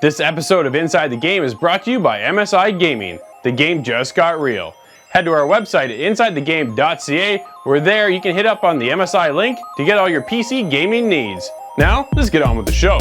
This episode of Inside the Game is brought to you by MSI Gaming. The game just got real. Head to our website at insidethegame.ca, where there you can hit up on the MSI link to get all your PC gaming needs. Now, let's get on with the show.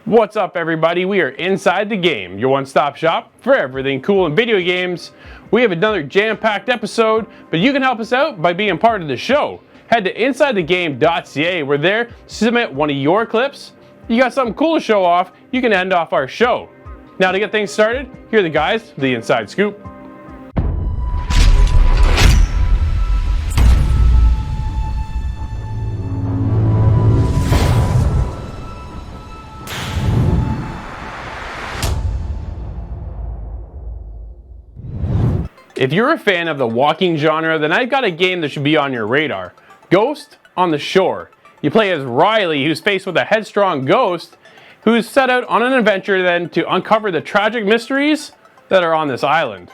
What's up, everybody? We are Inside the Game, your one-stop shop for everything cool in video games. We have another jam-packed episode, but you can help us out by being part of the show. Head to insidethegame.ca, where there, submit one of your clips. You got something cool to show off, you can end off our show. Now, to get things started, here are the guys with the Inside Scoop. If you're a fan of the walking genre, then I've got a game that should be on your radar. Ghost on the Shore. You play as Riley, who's faced with a headstrong ghost, who's set out on an adventure then to uncover the tragic mysteries that are on this island.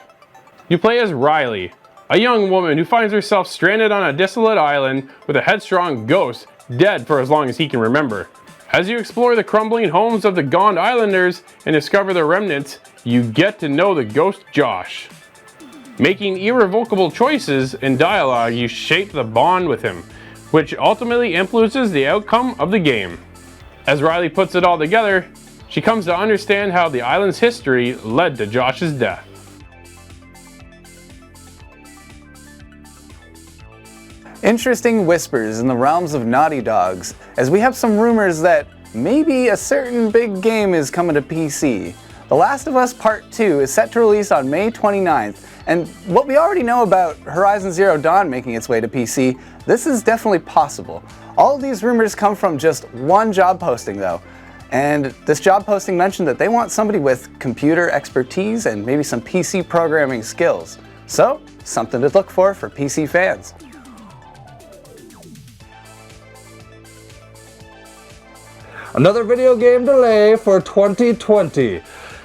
You play as Riley, a young woman who finds herself stranded on a desolate island with a headstrong ghost, dead for as long as he can remember. As you explore the crumbling homes of the gone islanders and discover their remnants, you get to know the ghost Josh. Making irrevocable choices in dialogue, you shape the bond with him, which ultimately influences the outcome of the game. As Riley puts it all together, she comes to understand how the island's history led to Josh's death. Interesting whispers in the realms of Naughty Dogs, as we have some rumors that maybe a certain big game is coming to PC. The Last of Us Part 2 is set to release on May 29th, and what we already know about Horizon Zero Dawn making its way to PC, this is definitely possible. All of these rumors come from just one job posting though, and this job posting mentioned that they want somebody with computer expertise and maybe some PC programming skills. So, something to look for PC fans. Another video game delay for 2020.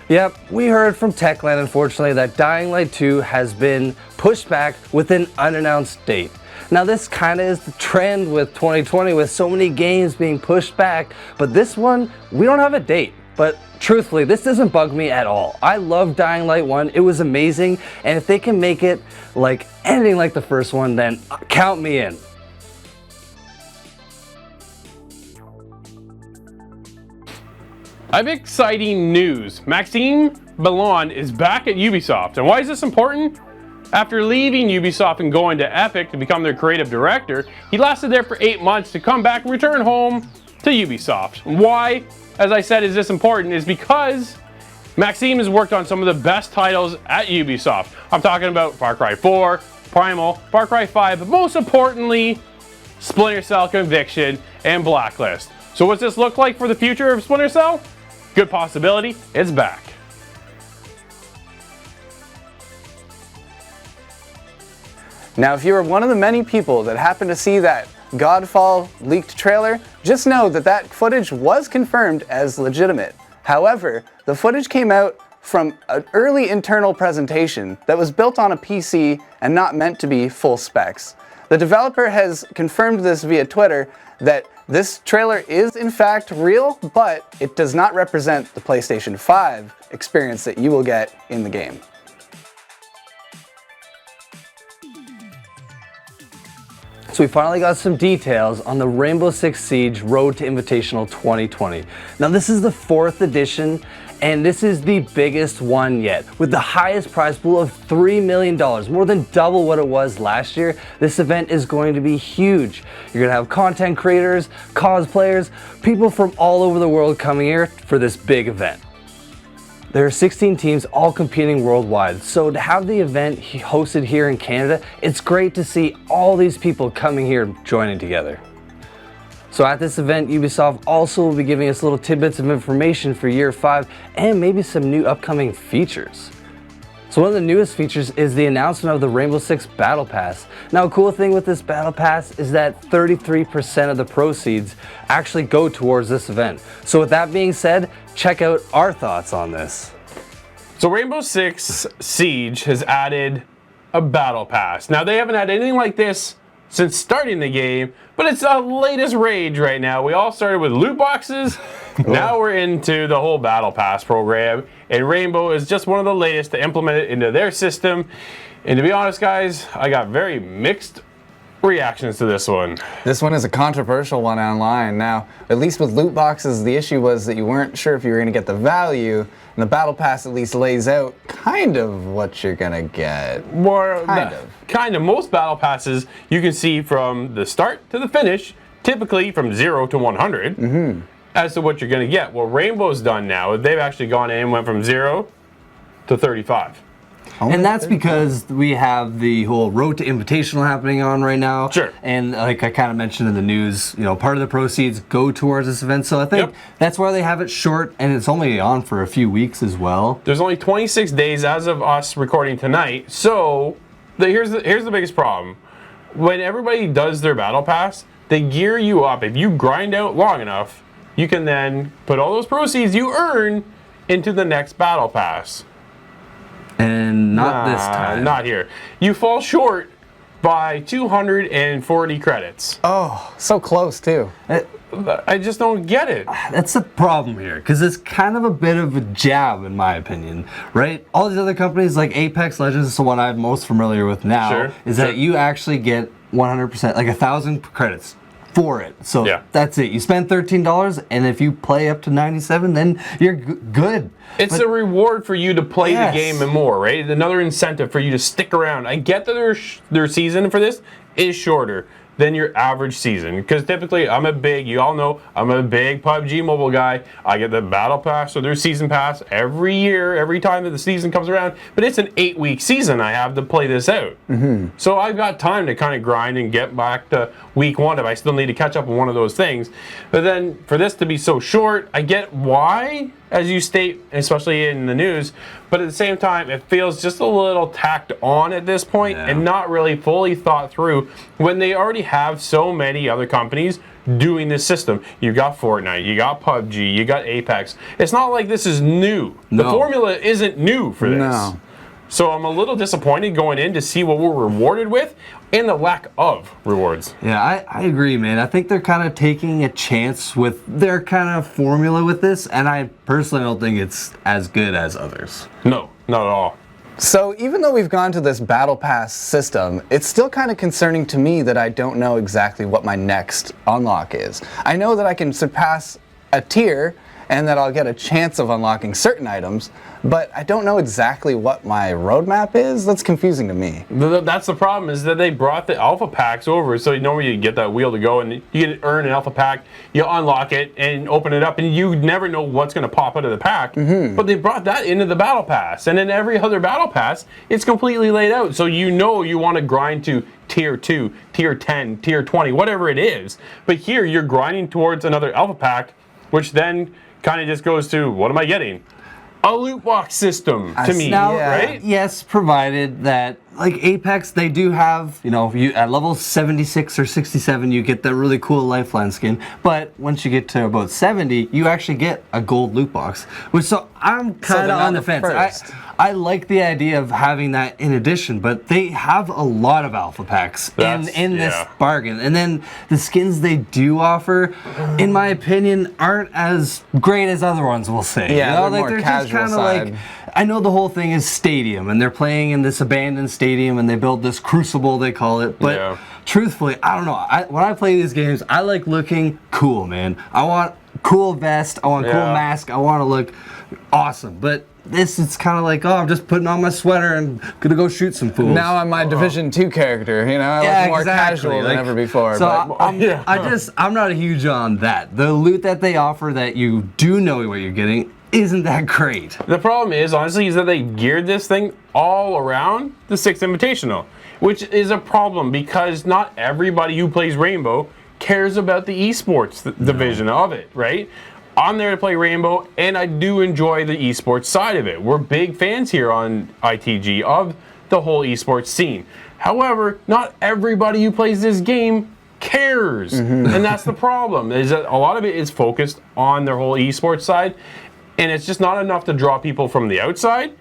Yep, we heard from Techland, unfortunately, that Dying Light 2 has been pushed back with an unannounced date. Now, this kind of is the trend with 2020, with so many games being pushed back, but this one, we don't have a date. But truthfully, this doesn't bug me at all. I love Dying Light 1, it was amazing, and if they can make it like anything like the first one, then count me in. I have exciting news. Maxime Bellon is back at Ubisoft. And why is this important? After leaving Ubisoft and going to Epic to become their creative director, he lasted there for 8 months to come back and return home to Ubisoft. Why, as I said, is this important is because Maxime has worked on some of the best titles at Ubisoft. I'm talking about Far Cry 4, Primal, Far Cry 5, but most importantly, Splinter Cell Conviction and Blacklist. So what's this look like for the future of Splinter Cell? Good possibility, it's back. Now, if you were one of the many people that happened to see that Godfall leaked trailer, just know that that footage was confirmed as legitimate. However, the footage came out from an early internal presentation that was built on a PC and not meant to be full specs. The developer has confirmed this via Twitter that this trailer is in fact real, but it does not represent the PlayStation 5 experience that you will get in the game. So we finally got some details on the Rainbow Six Siege Road to Invitational 2020. Now this is the 4th edition, and this is the biggest one yet, with the highest prize pool of $3 million, more than double what it was last year. This event is going to be huge. You're gonna have content creators, cosplayers, people from all over the world coming here for this big event. There are 16 teams all competing worldwide, so to have the event hosted here in Canada, it's great to see all these people coming here joining together. So at this event, Ubisoft also will be giving us little tidbits of information for Year 5 and maybe some new upcoming features. So one of the newest features is the announcement of the Rainbow Six Battle Pass. Now, a cool thing with this Battle Pass is that 33% of the proceeds actually go towards this event. So with that being said, check out our thoughts on this. So Rainbow Six Siege has added a Battle Pass. Now, they haven't had anything like this since starting the game, but it's the latest rage right now. We all started with loot boxes. Now we're into the whole Battle Pass program, and Rainbow is just one of the latest to implement it into their system. And to be honest, guys, I got very mixed reactions to this one. This one is a controversial one online. Now, at least with loot boxes, the issue was that you weren't sure if you were going to get the value, and the Battle Pass at least lays out kind of what you're going to get. Kind of. Most Battle Passes you can see from the start to the finish, typically from 0 to 100. As to what you're going to get. What Rainbow's done now, they've actually gone in and went from 0 to 35. And that's because we have the whole Road to Invitational happening on right now. Sure. And like I kind of mentioned in the news, you know, part of the proceeds go towards this event. So I think that's why they have it short, and it's only on for a few weeks as well. There's only 26 days as of us recording tonight. So here's the biggest problem. When everybody does their Battle Pass, they gear you up. If you grind out long enough, you can then put all those proceeds you earn into the next Battle Pass. And not this time. Not here. You fall short by 240 credits. Oh, so close too. I just don't get it. That's the problem here, because it's kind of a bit of a jab, in my opinion, right? All these other companies, like Apex Legends is the one I'm most familiar with now, is that you actually get 100%, like 1,000 credits for it. So that's it. You spend $13, and if you play up to 97, then you're good. It's a reward for you to play the game and more, right? Another incentive for you to stick around. I get that their season for this is shorter than your average season, because typically you all know I'm a big PUBG Mobile guy. I get the Battle Pass or their Season Pass every year, every time that the season comes around, but it's an 8-week season I have to play this out. So I've got time to kind of grind and get back to week 1 if I still need to catch up on one of those things. But then for this to be so short, I get why, as you state, especially in the news, but at the same time, it feels just a little tacked on at this point and not really fully thought through when they already have so many other companies doing this system. You got Fortnite, you got PUBG, you got Apex. It's not like this is new. The formula isn't new for this. So I'm a little disappointed going in to see what we're rewarded with and the lack of rewards. Yeah, I agree, man. I think they're kind of taking a chance with their kind of formula with this, and I personally don't think it's as good as others. No, not at all. So even though we've gone to this Battle Pass system, it's still kind of concerning to me that I don't know exactly what my next unlock is. I know that I can surpass a tier and that I'll get a chance of unlocking certain items, but I don't know exactly what my roadmap is. That's confusing to me. That's the problem, is that they brought the alpha packs over, so normally you get that wheel to go and you can earn an alpha pack, you unlock it and open it up, and you never know what's going to pop out of the pack. But they brought that into the battle pass, and in every other battle pass it's completely laid out, so you know you want to grind to tier 2, tier 10, tier 20, whatever it is. But here you're grinding towards another alpha pack, which then kind of just goes to, what am I getting? A loot box system to me, right? Yes, provided that, like Apex, they do have, you know, you at level 76 or 67, you get that really cool Lifeline skin. But once you get to about 70, you actually get a gold loot box. Which, so I'm kind of on the fence. I like the idea of having that in addition, but they have a lot of alpha packs in this bargain. And then the skins they do offer, in my opinion, aren't as great as other ones, we'll say. Yeah, you know, they're like, more they're casual just kind of like, I know the whole thing is stadium, and they're playing in this abandoned stadium, and they build this crucible, they call it. But truthfully, I don't know. When I play these games, I like looking cool, man. I want cool vest, I want cool mask, I want to look awesome. But this is kind of like, oh, I'm just putting on my sweater and gonna go shoot some fools. Now I'm my Division 2 character, you know, I look more casual than ever before. So I'm not a huge on that. The loot that they offer that you do know what you're getting isn't that great. The problem is, honestly, is that they geared this thing all around the 6th Invitational, which is a problem because not everybody who plays Rainbow cares about the esports division of it, right? I'm there to play Rainbow, and I do enjoy the esports side of it. We're big fans here on ITG of the whole esports scene. However, not everybody who plays this game cares, and that's the problem. Is that a lot of it is focused on their whole esports side, and it's just not enough to draw people from the outside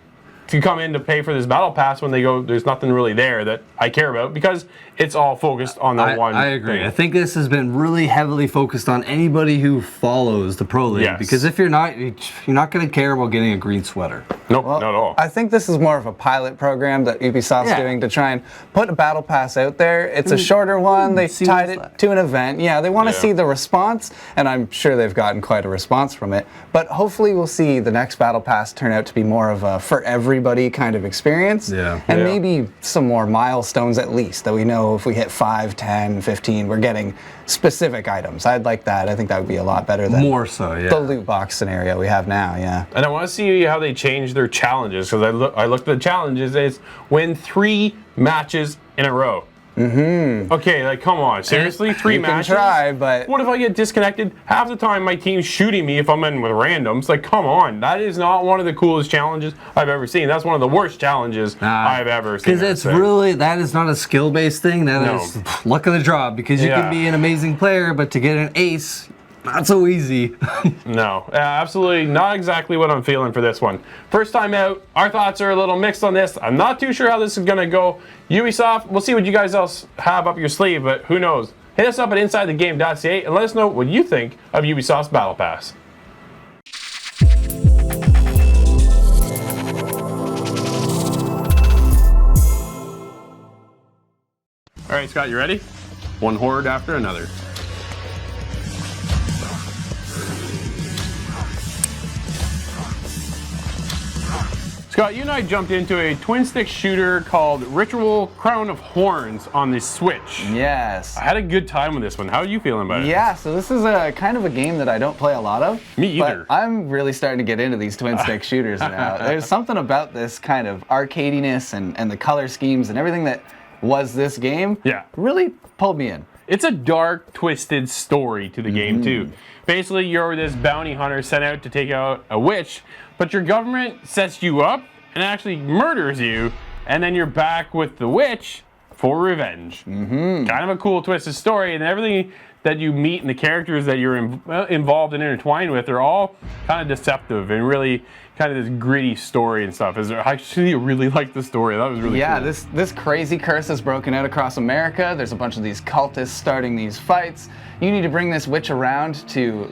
to come in to pay for this battle pass when they go, there's nothing really there that I care about, because it's all focused on the one I agree. thing. I think this has been really heavily focused on anybody who follows the Pro League, because if you're not going to care about getting a green sweater. Nope, not at all. I think this is more of a pilot program that Ubisoft's doing to try and put a battle pass out there. It's a shorter one. They tied it to an event. Yeah, they want to see the response, and I'm sure they've gotten quite a response from it. But hopefully we'll see the next battle pass turn out to be more of a for everybody kind of experience. Yeah. And maybe some more milestones at least, that we know if we hit 5, 10, 15, we're getting specific items. I'd like that. I think that would be a lot better than More so, yeah. the loot box scenario we have now, yeah. And I want to see how they change their challenges, because I looked at the challenges, and it's win 3 matches in a row. Okay, like, come on, seriously, 3 matches? You can try, but... What if I get disconnected? Half the time my team's shooting me if I'm in with randoms. Like, come on, that is not one of the coolest challenges I've ever seen. That's one of the worst challenges I've ever seen. Because it's really, that is not a skill-based thing. That is luck of the draw, because you can be an amazing player, but to get an ace, not so easy. No, absolutely not exactly what I'm feeling for this one. First time out, our thoughts are a little mixed on this. I'm not too sure how this is going to go. Ubisoft, we'll see what you guys else have up your sleeve, but who knows. Hit us up at InsideTheGame.ca and let us know what you think of Ubisoft's Battle Pass. All right, Scott, you ready? One horde after another. Scott, you and I jumped into a twin-stick shooter called Ritual Crown of Horns on the Switch. Yes. I had a good time with this one. How are you feeling about it? Yeah, so this is a kind of a game that I don't play a lot of. Me either. But I'm really starting to get into these twin-stick shooters now. There's something about this kind of arcadiness and the color schemes and everything that was this game really pulled me in. It's a dark, twisted story to the game, too. Basically, you're this bounty hunter sent out to take out a witch, but your government sets you up and actually murders you, and then you're back with the witch for revenge. Kind of a cool, twisted story, and everything that you meet and the characters that you're involved and intertwined with are all kind of deceptive and really kind of this gritty story and stuff. I actually really like the story. That was really cool. This crazy curse has broken out across America. There's a bunch of these cultists starting these fights. You need to bring this witch around to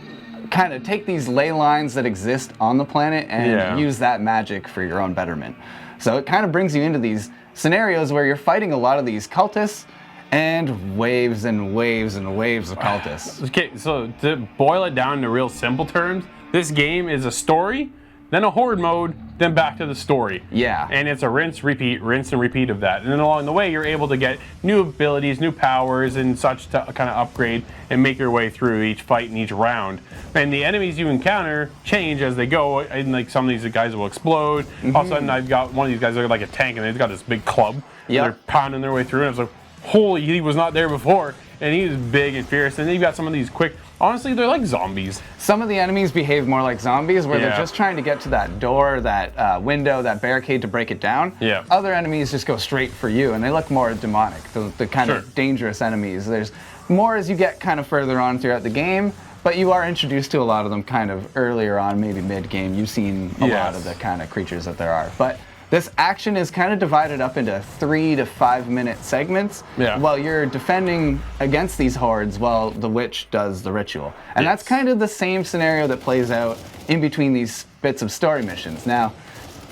kind of take these ley lines that exist on the planet and use that magic for your own betterment. So it kind of brings you into these scenarios where you're fighting a lot of these cultists and waves and waves and waves of cultists. Okay, so to boil it down to real simple terms, this game is a story, then a horde mode, then back to the story. Yeah. And it's a rinse, and repeat of that. And then along the way, you're able to get new abilities, new powers, and such to kind of upgrade and make your way through each fight and each round. And the enemies you encounter change as they go, and like some of these guys will explode. All of a sudden, I've got one of these guys like a tank, and they've got this big club. They're pounding their way through, and I was like, holy, he was not there before. And he's big and fierce. And then you've got some of these quick, honestly, they're like zombies. Some of the enemies behave more like zombies, where they're just trying to get to that door, that window, that barricade to break it down. Other enemies just go straight for you, and they look more demonic, the kind of dangerous enemies. There's more as you get kind of further on throughout the game, but you are introduced to a lot of them kind of earlier on, maybe mid-game. You've seen a lot of the kind of creatures that there are. But this action is kind of divided up into 3 to 5 minute segments while you're defending against these hordes while the witch does the ritual. And that's kind of the same scenario that plays out in between these bits of story missions. Now,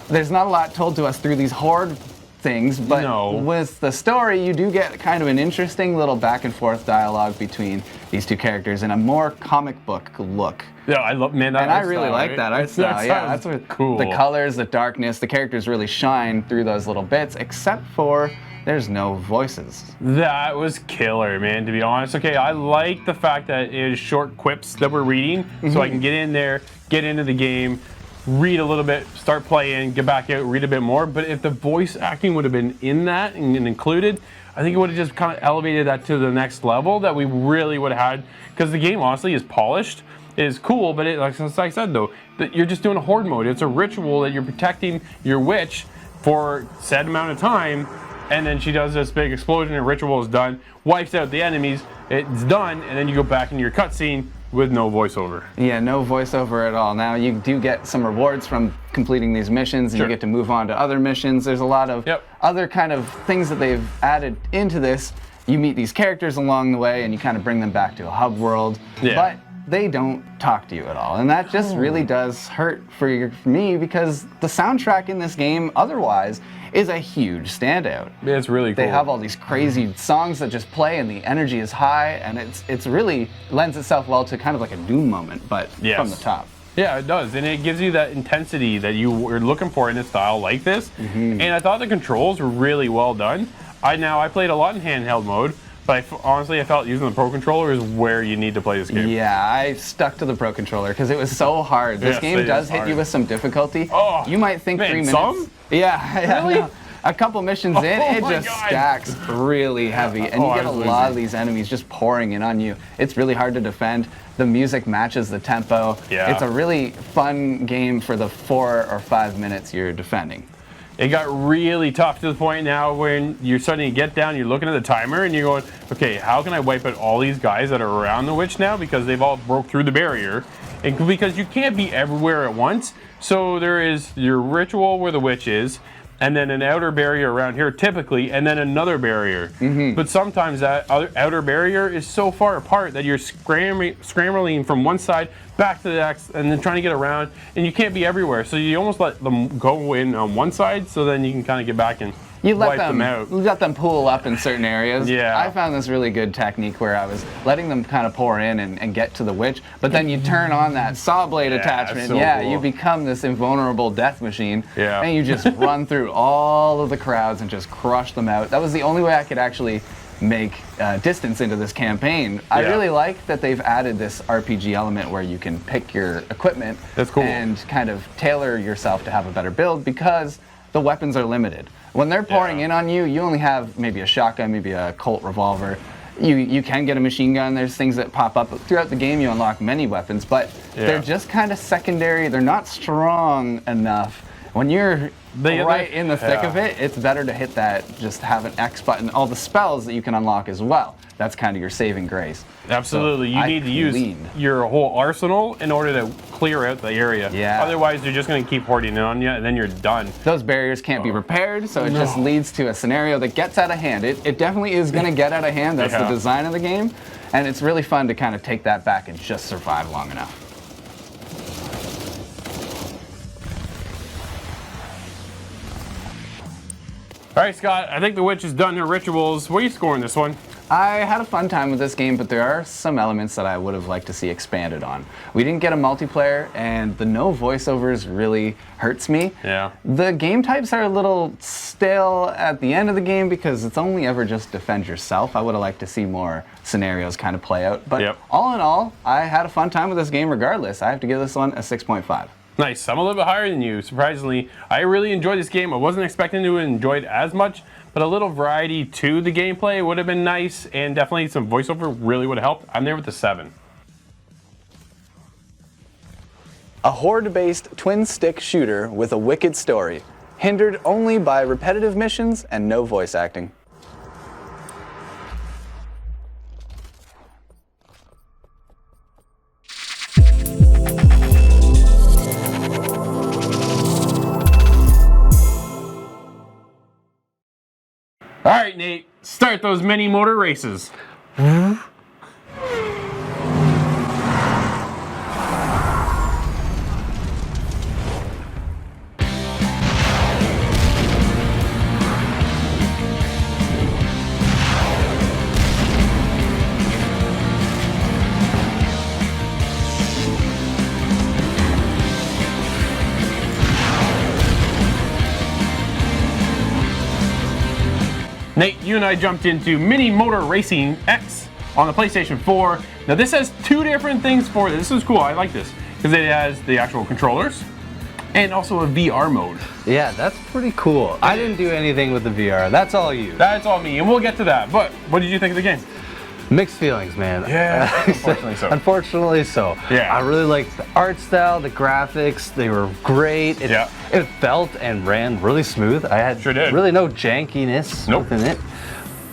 there's not a lot told to us through these horde things, but with the story, you do get kind of an interesting little back and forth dialogue between these two characters in a more comic book look. Yeah, I love, man, that and I really like that art style. Yeah, that's what cool. The colors, the darkness, the characters really shine through those little bits, except for there's no voices. That was killer, man, to be honest. Okay, I like the fact that it is short quips that we're reading, so I can get in there, get into the game, read a little bit, start playing, get back out, read a bit more. But if the voice acting would have been in that and included, I think it would have just kind of elevated that to the next level that we really would have had. Because the game, honestly, is polished. is cool, but like I said though, that you're just doing a horde mode. It's a ritual that you're protecting your witch for said amount of time, and then she does this big explosion and ritual is done, wipes out the enemies, it's done, and then you go back into your cutscene with no voiceover. Yeah, no voiceover at all. Now you do get some rewards from completing these missions, and you get to move on to other missions. There's a lot of other kind of things that they've added into this. You meet these characters along the way, and you kind of bring them back to a hub world, but they don't talk to you at all, and that just really does hurt for me, because the soundtrack in this game otherwise is a huge standout. It's really cool. They have all these crazy songs that just play, and the energy is high, and it's really lends itself well to kind of like a Doom moment, but from the top. Yeah, it does, and it gives you that intensity that you were looking for in a style like this. And I thought the controls were really well done. I played a lot in handheld mode, but honestly, I felt using the Pro Controller is where you need to play this game. Yeah, I stuck to the Pro Controller because it was so hard. This game does hit you with some difficulty. Oh, you might think man, 3 minutes. Some? Yeah, Really? no. A couple missions in, it just stacks really heavy, and you get a lot of these enemies just pouring in on you. It's really hard to defend. The music matches the tempo. Yeah. It's a really fun game for the 4 or 5 minutes you're defending. It got really tough to the point now when you're starting to get down, you're looking at the timer and you're going, okay, how can I wipe out all these guys that are around the witch now, because they've all broke through the barrier, and because you can't be everywhere at once. So there is your ritual where the witch is, and then an outer barrier around here typically, and then another barrier. But sometimes that outer barrier is so far apart that you're scrambling from one side back to the next, and then trying to get around, and you can't be everywhere. So you almost let them go in on one side, so then you can kind of get back and wipe them out. You let them pool up in certain areas. Yeah. I found this really good technique where I was letting them kind of pour in and get to the witch, but then you turn on that saw blade attachment. So cool. You become this invulnerable death machine, Yeah. and you just run through all of the crowds and just crush them out. That was the only way I could actually make distance into this campaign. I really like that they've added this RPG element where you can pick your equipment. That's cool. And kind of tailor yourself to have a better build, because the weapons are limited. When they're pouring in on you, you only have maybe a shotgun, maybe a Colt revolver. You can get a machine gun. There's things that pop up. Throughout the game, you unlock many weapons, but they're just kind of secondary. They're not strong enough. When you're right in the thick of it, it's better to hit that, just have an X button. All the spells that you can unlock as well. That's kind of your saving grace. Absolutely. So you need to use your whole arsenal in order to clear out the area. Yeah. Otherwise, you're just going to keep hoarding it on you, and then you're done. Those barriers can't be repaired, so it just leads to a scenario that gets out of hand. It definitely is going to get out of hand. That's the design of the game, and it's really fun to kind of take that back and just survive long enough. All right, Scott, I think the witch has done her rituals. What are you scoring this one? I had a fun time with this game, but there are some elements that I would have liked to see expanded on. We didn't get a multiplayer, and the no voiceovers really hurts me. Yeah. The game types are a little stale at the end of the game because it's only ever just defend yourself. I would have liked to see more scenarios kind of play out. But all in all, I had a fun time with this game regardless. I have to give this one a 6.5. Nice. I'm a little bit higher than you, surprisingly. I really enjoyed this game. I wasn't expecting to enjoy it as much, but a little variety to the gameplay would have been nice, and definitely some voiceover really would have helped. I'm there with the 7. A horde-based twin-stick shooter with a wicked story, hindered only by repetitive missions and no voice acting. All right, Nate, start those mini motor races. Nate, you and I jumped into Mini Motor Racing X on the PlayStation 4. Now this has 2 different things for it. This is cool, I like this, because it has the actual controllers and also a VR mode. Yeah, that's pretty cool. I didn't do anything with the VR, that's all you. That's all me, and we'll get to that. But what did you think of the game? Mixed feelings, man. Yeah, unfortunately so. Unfortunately so. Yeah. I really liked the art style, the graphics, they were great. It felt and ran really smooth. I had really no jankiness within it.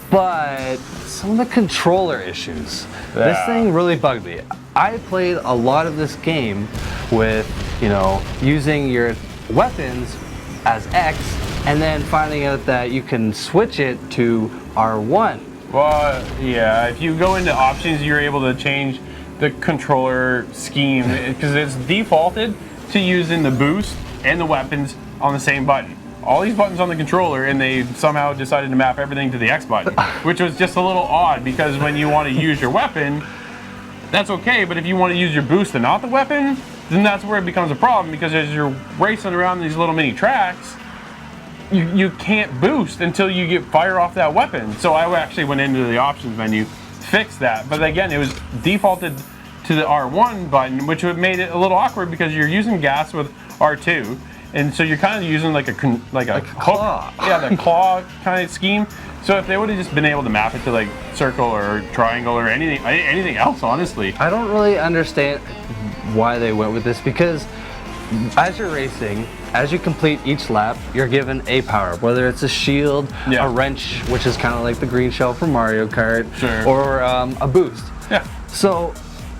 But some of the controller issues, this thing really bugged me. I played a lot of this game with, you know, using your weapons as X and then finding out that you can switch it to R1. Well, yeah, if you go into options, you're able to change the controller scheme because it's defaulted to using the boost and the weapons on the same button. All these buttons on the controller, and they somehow decided to map everything to the X button, which was just a little odd because when you want to use your weapon, that's okay, but if you want to use your boost and not the weapon, then that's where it becomes a problem because as you're racing around these little mini tracks, you can't boost until you get fire off that weapon. So I actually went into the options menu, fixed that, but again, it was defaulted to the R1 button, which made it a little awkward because you're using gas with R2, and so you're kind of using like a claw. Yeah, the claw kind of scheme. So if they would have just been able to map it to like circle or triangle or anything else, honestly. I don't really understand why they went with this because as you're racing, as you complete each lap, you're given a power-up, whether it's a shield, a wrench, which is kind of like the green shell from Mario Kart, or a boost. Yeah. So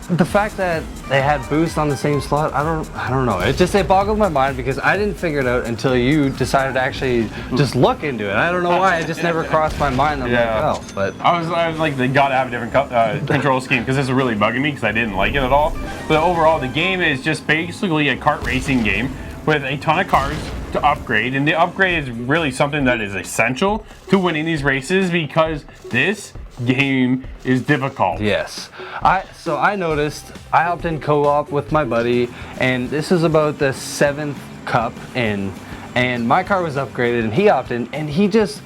the fact that they had boost on the same slot, I don't know. It boggled my mind because I didn't figure it out until you decided to actually just look into it. I don't know why. It just never crossed my mind. I'm like, oh, but I was like, they gotta have a different control scheme because this is really bugging me because I didn't like it at all. But overall, the game is just basically a kart racing game with a ton of cars to upgrade, and the upgrade is really something that is essential to winning these races because this game is difficult. Yes. So I noticed, I hopped in co-op with my buddy, and this is about the 7th cup in, and my car was upgraded, and he hopped in, and he just,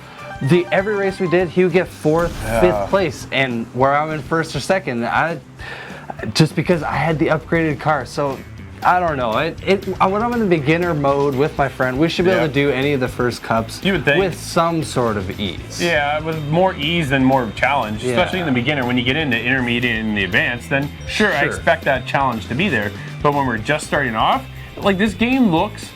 every race we did, he would get 4th, 5th place, and where I'm in 1st or 2nd, just because I had the upgraded car. So I don't know. When I'm in the beginner mode with my friend, we should be able to do any of the first cups with some sort of ease. Yeah, with more ease than more challenge, especially in the beginner. When you get into intermediate and the advanced, then sure, I expect that challenge to be there. But when we're just starting off, like this game looks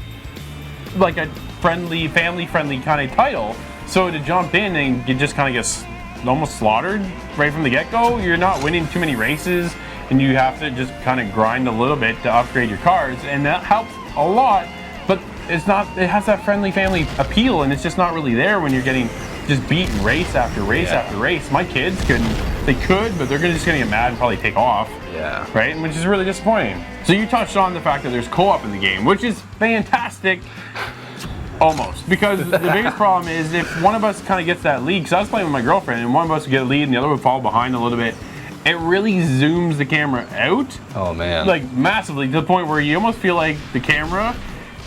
like a friendly, family-friendly kind of title. So to jump in and you just kind of get almost slaughtered right from the get-go, you're not winning too many races. And you have to just kind of grind a little bit to upgrade your cars, and that helps a lot, but it's not, it has that friendly family appeal, and it's just not really there when you're getting just beaten race after race after race. My kids but they're just gonna get mad and probably take off. Yeah. Right? Which is really disappointing. So you touched on the fact that there's co-op in the game, which is fantastic. Almost, because the biggest problem is if one of us kind of gets that lead, because I was playing with my girlfriend, and one of us would get a lead and the other would fall behind a little bit, it really zooms the camera out. Oh man. Like massively, to the point where you almost feel like the camera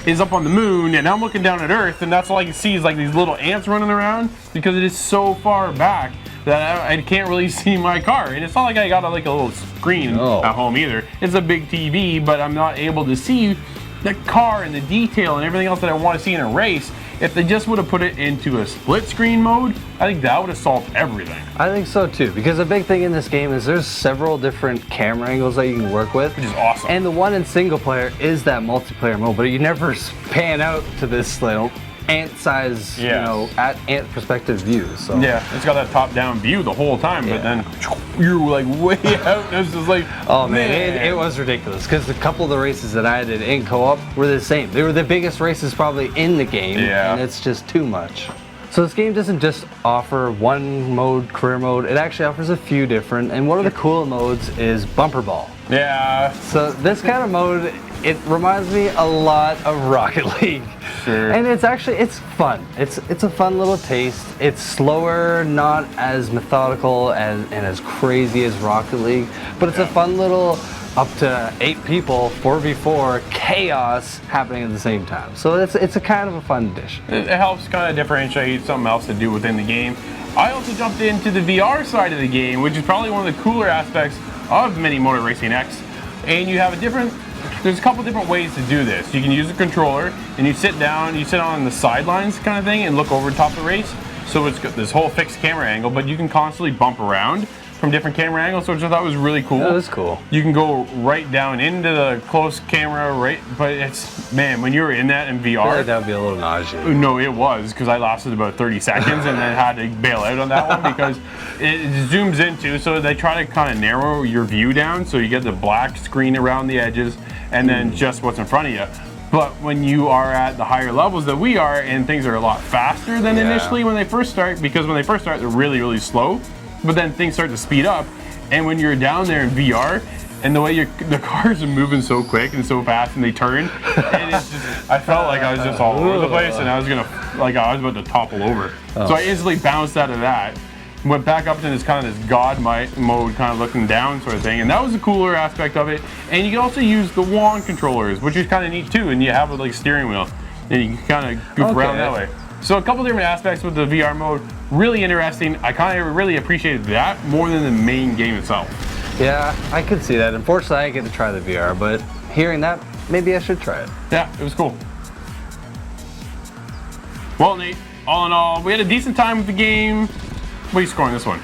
is up on the moon and I'm looking down at Earth and that's all I can see is like these little ants running around because it is so far back that I can't really see my car. And it's not like I got like a little screen at home either. It's a big TV, but I'm not able to see the car and the detail and everything else that I want to see in a race. If they just would have put it into a split screen mode, I think that would have solved everything. I think so too, because the big thing in this game is there's several different camera angles that you can work with. Which is awesome. And the one in single player is that multiplayer mode, but you never pan out to this little ant size, you know, at ant perspective view. So yeah, it's got that top down view the whole time, but then you're like way out. It's just like, oh man, it was ridiculous because a couple of the races that I did in co-op were the same. They were the biggest races probably in the game, and it's just too much. So this game doesn't just offer one mode, career mode, it actually offers a few different, and one of the cool modes is bumper ball. Yeah. So this kind of mode, it reminds me a lot of Rocket League. Sure. And it's fun. It's a fun little taste. It's slower, not as methodical and as crazy as Rocket League, but it's a fun little up to 8 people, 4v4 chaos happening at the same time. So it's a kind of a fun addition. It helps kind of differentiate something else to do within the game. I also jumped into the VR side of the game, which is probably one of the cooler aspects of Mini Motor Racing X. And you have there's a couple different ways to do this. You can use a controller and you sit on the sidelines kind of thing and look over top the race. So it's got this whole fixed camera angle, but you can constantly bump around from different camera angles, which I thought was really cool. That was cool. You can go right down into the close camera, right? But it's, man, when you were in that in I feel VR, like that would be a little nauseating. no, it was, because I lasted about 30 seconds and then had to bail out on that one because it zooms into, so they try to kind of narrow your view down so you get the black screen around the edges and then just what's in front of you. But when you are at the higher levels that we are, and things are a lot faster than initially when they first start, because when they first start, they're really, really slow, but then things start to speed up. And when you're down there in VR, and the way the cars are moving so quick and so fast, and they turn, and it's just, I felt like I was just all over the place, and I was about to topple over. So I instantly bounced out of that, went back up to this kind of this God mode, kind of looking down sort of thing, and that was the cooler aspect of it. And you can also use the wand controllers, which is kind of neat too, and you have a like steering wheel, and you can kind of goof around that way. So a couple different aspects with the VR mode, really interesting. I kind of really appreciated that more than the main game itself. Yeah, I could see that. Unfortunately, I didn't get to try the VR, but hearing that, maybe I should try it. Yeah, it was cool. Well, Nate, all in all, we had a decent time with the game. What are you scoring this one?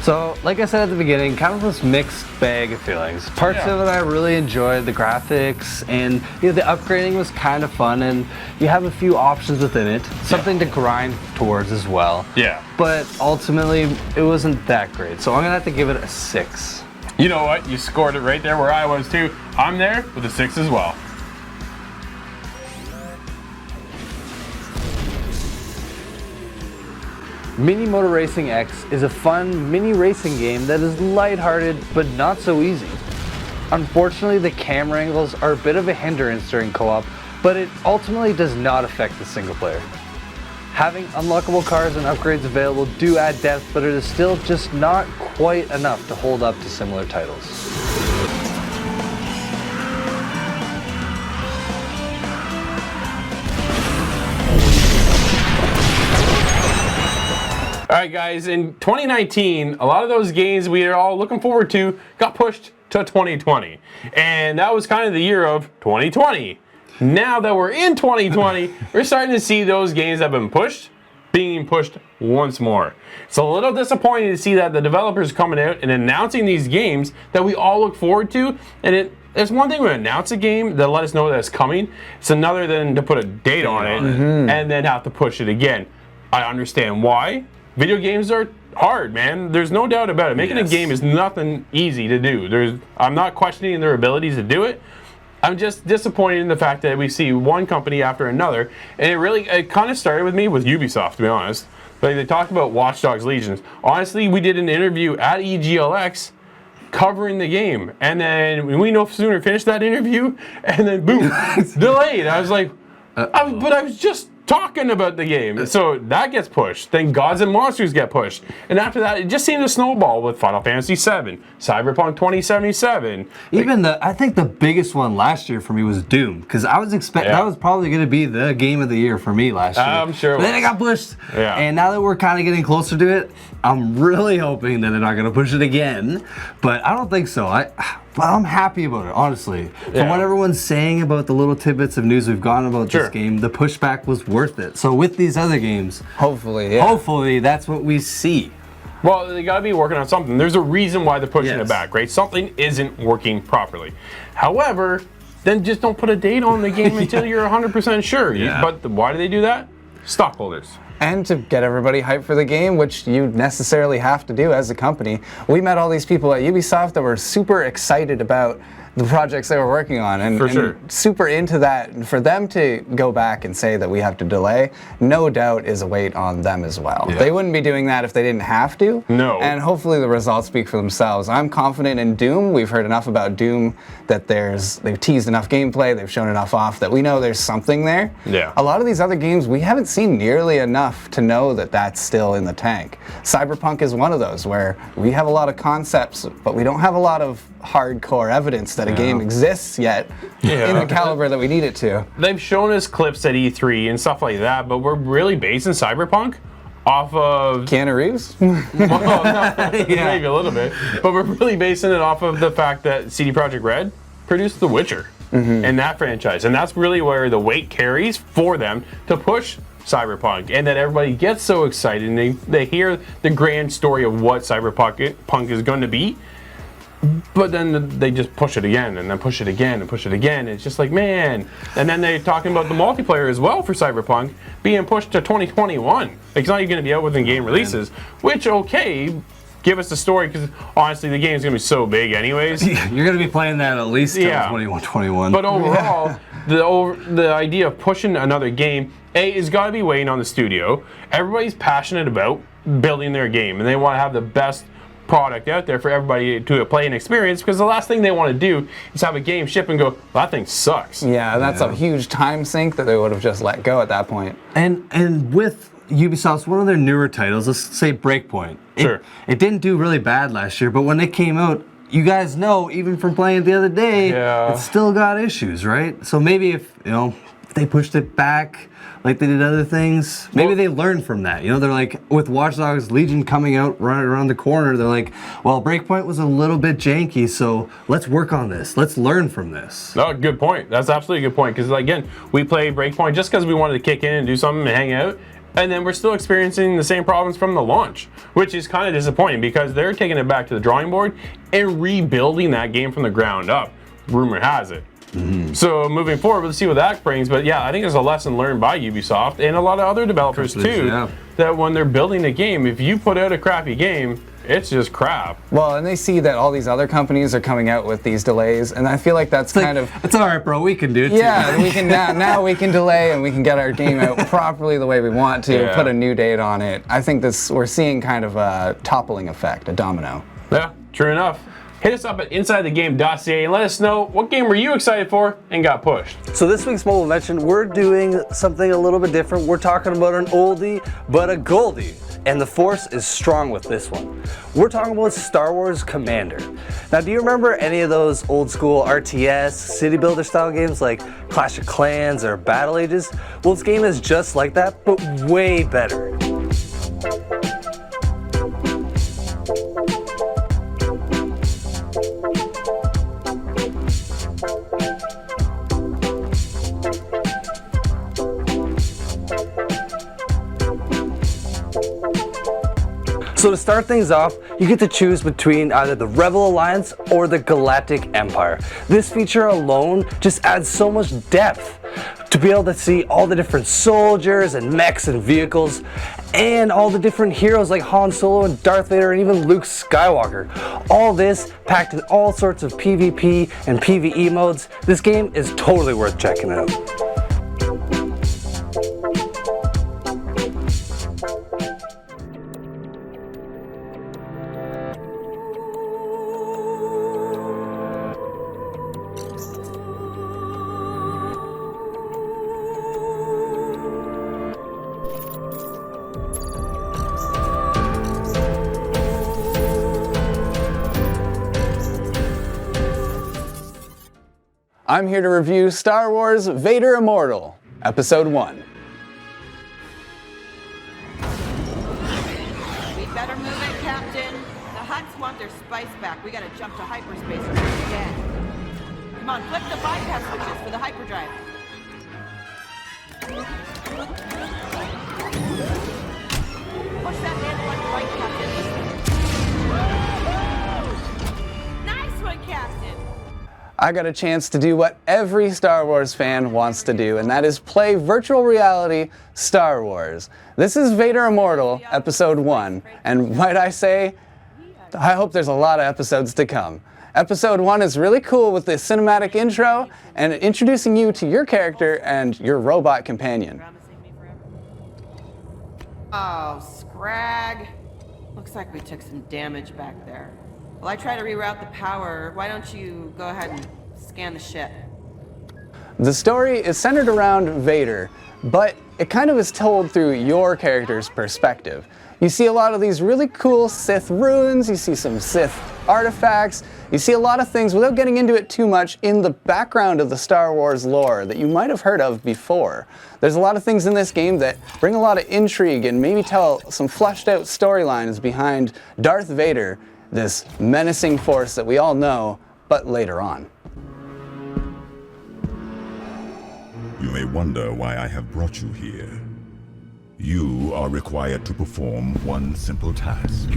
So, like I said at the beginning, kind of this mixed bag of feelings. Parts of it I really enjoyed, the graphics, and the upgrading was kind of fun, and you have a few options within it, something to grind towards as well. Yeah. But ultimately, it wasn't that great, so I'm gonna have to give it a 6. You know what? You scored it right there where I was too. I'm there with a 6 as well. Mini Motor Racing X is a fun mini racing game that is lighthearted but not so easy. Unfortunately, the camera angles are a bit of a hindrance during co-op, but it ultimately does not affect the single player. Having unlockable cars and upgrades available do add depth, but it is still just not quite enough to hold up to similar titles. All right, guys, in 2019, a lot of those games we are all looking forward to got pushed to 2020. And that was kind of the year of 2020. Now that we're in 2020, we're starting to see those games that have been pushed being pushed once more. It's a little disappointing to see that the developers are coming out and announcing these games that we all look forward to. And it's one thing to announce a game that let us know that it's coming. It's another than to put a date on it and then have to push it again. I understand why. Video games are hard, man. There's no doubt about it. Making a game is nothing easy to do. I'm not questioning their abilities to do it. I'm just disappointed in the fact that we see one company after another, and it kind of started with me with Ubisoft, to be honest. Like, they talked about Watch Dogs Legions. Honestly, we did an interview at EGLX covering the game, and then we no sooner finished that interview, and then boom, delayed. I was like, but I was just talking about the game. So that gets pushed. Then Gods and Monsters get pushed. And after that, it just seemed to snowball with Final Fantasy VII, Cyberpunk 2077. Even I think the biggest one last year for me was Doom, because I was expecting that was probably going to be the game of the year for me last year. I'm sure. But then it got pushed. Yeah. And now that we're kind of getting closer to it, I'm really hoping that they're not going to push it again. But I don't think so. I'm happy about it, honestly. From what everyone's saying about the little tidbits of news we've gotten about this game, the pushback was worth it. So with these other games, hopefully that's what we see. Well, they got to be working on something. There's a reason why they're pushing it back, right? Something isn't working properly. However, then just don't put a date on the game until you're 100% sure. But why do they do that? Stockholders. And to get everybody hyped for the game, which you necessarily have to do as a company. We met all these people at Ubisoft that were super excited about the projects they were working on and super into that. And for them to go back and say that we have to delay, no doubt is a weight on them as well. They wouldn't be doing that if they didn't have to. No. And hopefully the results speak for themselves. I'm confident in Doom. We've heard enough about Doom that they've teased enough gameplay, they've shown enough off that we know there's something there. Yeah. A lot of these other games we haven't seen nearly enough to know that that's still in the tank. Cyberpunk is one of those where we have a lot of concepts, but we don't have a lot of hardcore evidence that a game exists yet in the caliber that we need it to. They've shown us clips at E3 and stuff like that, but we're really basing Cyberpunk off of Keanu Reeves? Well, maybe a little bit, but we're really basing it off of the fact that CD Projekt Red produced The Witcher and that franchise, and that's really where the weight carries for them to push Cyberpunk, and that everybody gets so excited and they hear the grand story of what Cyberpunk is going to be, but then they just push it again and then push it again and push it again. It's just like, man. And then they're talking about the multiplayer as well for Cyberpunk being pushed to 2021. It's not even going to be out within game releases, which, okay, give us the story, because honestly the game's going to be so big anyways. You're going to be playing that at least till 21. But overall, the idea of pushing another game, is got to be weighing on the studio. Everybody's passionate about building their game, and they want to have the best product out there for everybody to play and experience, because the last thing they want to do is have a game ship and go, well, that thing sucks. Yeah, that's a huge time sink that they would have just let go at that point. And with Ubisoft's one of their newer titles, let's say Breakpoint. It didn't do really bad last year, but when it came out, you guys know, even from playing it the other day, it still got issues, right? So maybe if they pushed it back like they did other things, maybe they learned from that. They're like, with Watch Dogs Legion coming out right around the corner, they're like, well, Breakpoint was a little bit janky, so let's work on this. Let's learn from this. No, good point. That's absolutely a good point, because again, we played Breakpoint just because we wanted to kick in and do something and hang out, and then we're still experiencing the same problems from the launch, which is kind of disappointing, because they're taking it back to the drawing board and rebuilding that game from the ground up. Rumor has it. So moving forward, we'll see what that brings. But yeah, I think there's a lesson learned by Ubisoft and a lot of other developers too, that when they're building a game, if you put out a crappy game, it's just crap. Well, and they see that all these other companies are coming out with these delays, and I feel like that's it's all right, bro. We can do it. Yeah, we can now we can delay and we can get our game out properly the way we want to. Put a new date on it. I think we're seeing kind of a toppling effect, a domino. Yeah, true enough. Hit us up at InsideTheGame.ca and let us know what game were you excited for and got pushed. So this week's Mobile Mention, we're doing something a little bit different. We're talking about an oldie but a goldie, and the Force is strong with this one. We're talking about Star Wars Commander. Now, do you remember any of those old school RTS, city builder style games like Clash of Clans or Battle Ages? Well, this game is just like that, but way better. So to start things off, you get to choose between either the Rebel Alliance or the Galactic Empire. This feature alone just adds so much depth to be able to see all the different soldiers and mechs and vehicles, and all the different heroes like Han Solo and Darth Vader and even Luke Skywalker. All this packed in all sorts of PvP and PvE modes. This game is totally worth checking out. I'm here to review Star Wars Vader Immortal, Episode 1. We better move it, Captain. The Hutts want their spice back. We gotta jump to hyperspace again. Come on, flip the bypass switches for the hyperdrive. Push that handle on your right, Captain. Nice one, Captain. I got a chance to do what every Star Wars fan wants to do, and that is play virtual reality Star Wars. This is Vader Immortal, Episode 1, and might I say, I hope there's a lot of episodes to come. Episode 1 is really cool with the cinematic intro and introducing you to your character and your robot companion. Oh, Scrag. Looks like we took some damage back there. While I try to reroute the power, why don't you go ahead and scan the ship? The story is centered around Vader, but it kind of is told through your character's perspective. You see a lot of these really cool Sith ruins, you see some Sith artifacts, you see a lot of things without getting into it too much in the background of the Star Wars lore that you might have heard of before. There's a lot of things in this game that bring a lot of intrigue and maybe tell some fleshed out storylines behind Darth Vader, this menacing force that we all know, but later on. You may wonder why I have brought you here. You are required to perform one simple task.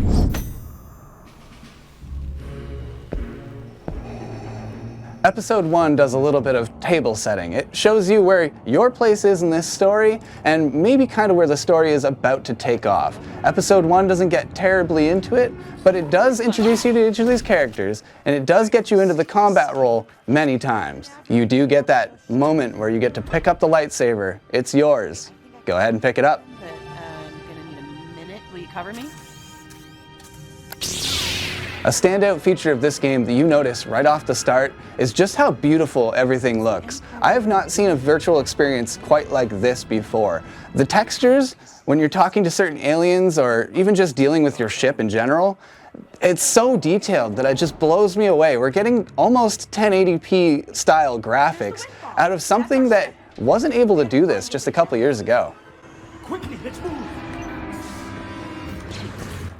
Episode 1 does a little bit of table setting. It shows you where your place is in this story and maybe kind of where the story is about to take off. Episode 1 doesn't get terribly into it, but it does introduce you to each of these characters, and it does get you into the combat role many times. You do get that moment where you get to pick up the lightsaber. It's yours. Go ahead and pick it up. But I'm gonna need a minute. Will you cover me? A standout feature of this game that you notice right off the start is just how beautiful everything looks. I have not seen a virtual experience quite like this before. The textures, when you're talking to certain aliens or even just dealing with your ship in general, it's so detailed that it just blows me away. We're getting almost 1080p style graphics out of something that wasn't able to do this just a couple years ago. Quickly, let's move!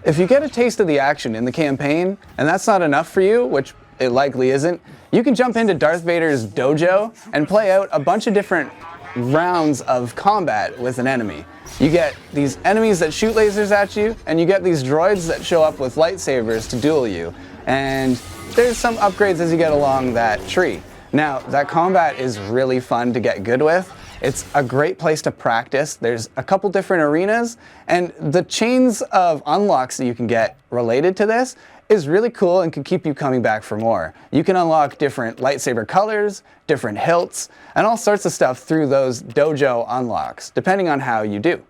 If you get a taste of the action in the campaign, and that's not enough for you, which it likely isn't, you can jump into Darth Vader's dojo and play out a bunch of different rounds of combat with an enemy. You get these enemies that shoot lasers at you, and you get these droids that show up with lightsabers to duel you. And there's some upgrades as you get along that tree. Now, that combat is really fun to get good with. It's a great place to practice. There's a couple different arenas, and the chains of unlocks that you can get related to this is really cool and can keep you coming back for more. You can unlock different lightsaber colors, different hilts, and all sorts of stuff through those dojo unlocks, depending on how you do.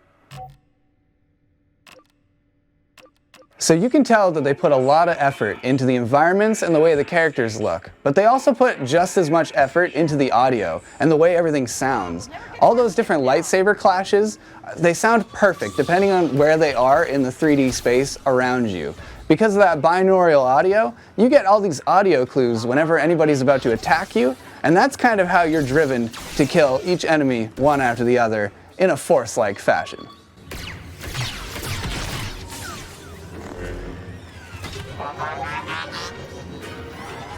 So you can tell that they put a lot of effort into the environments and the way the characters look, but they also put just as much effort into the audio and the way everything sounds. All those different lightsaber clashes, they sound perfect depending on where they are in the 3D space around you. Because of that binaural audio, you get all these audio clues whenever anybody's about to attack you, and that's kind of how you're driven to kill each enemy one after the other in a Force-like fashion.